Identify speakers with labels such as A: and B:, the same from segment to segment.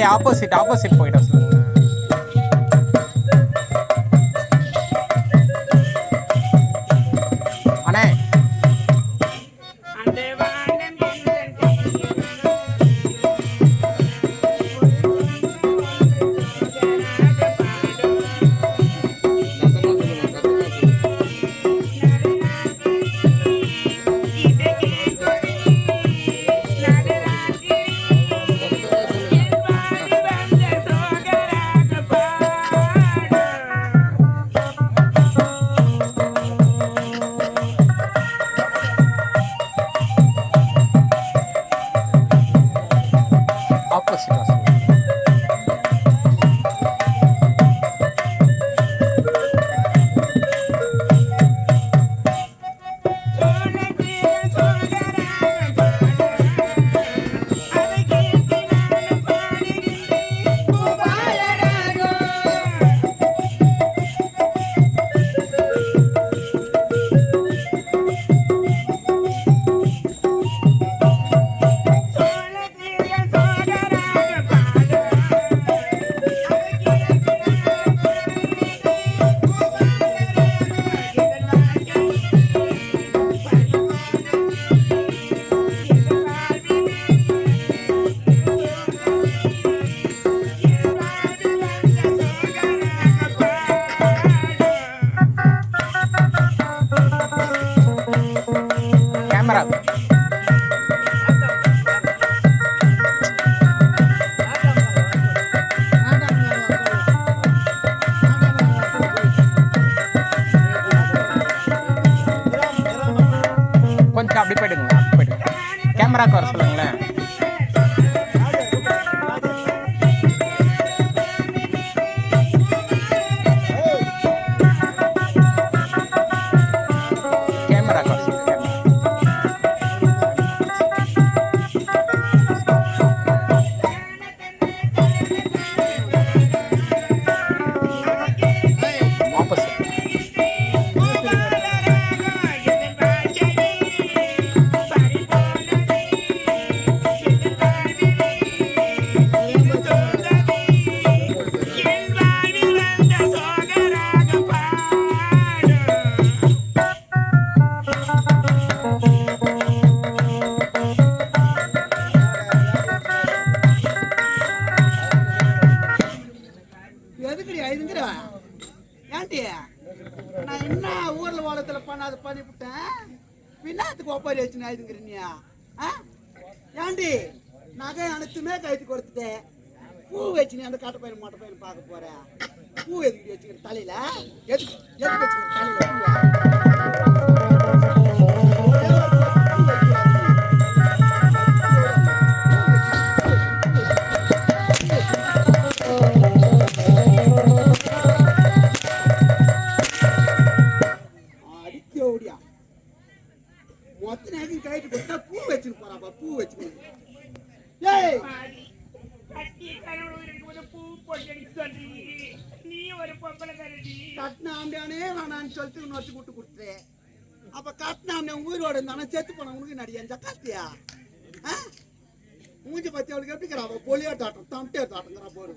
A: அப்படியே ஆப்போசிட் போயிட சொல்லுங்க. அண்ணே ஆப்போசிட்டா சொல்லுங்க. கேமரா கொஞ்சம் அப்படி போயிடுங்க, கேமராக்கு வர சொல்லுங்களேன். கேமராக்கு வர சொல்லுங்க. ஆப்போசிட்
B: எதுக்குடி ஐதுங்கிற ஏன்டி நான் என்ன ஊர்ல ஓலத்துல பண்ணாத பண்ணிவிட்டேன் பின்னாத்துக்கு ஒப்பாரி வச்சுன்னு ஐதுங்கிறீங்க ஏன்டி நகை அனைத்துமே கைத்து கொடுத்துட்டேன் பூ வச்சு நீ அந்த காட்டு பையன் மாட்ட பையன் பார்க்க போறேன் பூ எதுக்கு வச்சுக்கிற தலையில எதுக்கு எதுக்கு வச்சுக்கிற தலையில ஓடியா மொத்த நேரம் கைட்டு கொடுத்தா பூ வச்சுன்னு போறாப்பா பூ வச்சுன்னு ஏய் கட்டின ஆம்பியானே வேணான்னு சொல்லிட்டு இன்னொருத்தி கூட்டு கொடுத்துரு அப்ப கட்டின ஆம்பியா உயிரோட இருந்தானே செத்து போன உனக்கு நடிகை ஜக்காத்தியா மூஞ்சி பத்தி அவளுக்கு எப்படிக்கிறா அவ பொலியா தாட்டம் தம்டே தாட்டங்கிறா போரு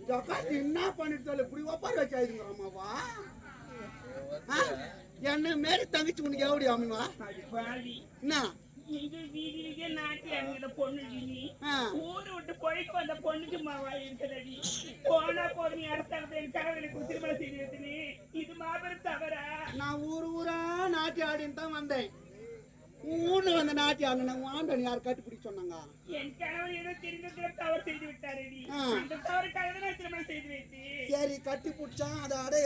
B: ஜக்காத்தி என்ன பண்ணிட்டு சொல்லு இப்படி ஒப்பாரி வச்சு ஆயிடுங்கிறாமாவா என்ன மேரி தங்கச்சி உனக்கு எப்படி அமைவா என்ன
C: வீதியிலேயே நாட்டு பொண்ணு ஊரை விட்டு பொழைக்கு அந்த பொண்ணுக்கு மாவா இருக்கிறடி போனா போதும் அரசாங்கத்தை கணவனுக்கு திருமணம் செய்து வைத்தனே இது மாபெரும் தவறா
B: நான் ஊரா நாட்டி ஆடின்னு தான் வந்தேன் ஊர்ல வந்த நாட்டி ஆடின ஆண்டவன் யார் கட்டுப்பிடிக்க சொன்னாங்க
C: என் கணவன் ஏதோ தெரிந்த தவறு செய்து விட்டாரடி அந்த தவறுக்காக தான் திருமணம் செய்து வைத்தேன்
B: சரி கட்டி பிடிச்சான் அதை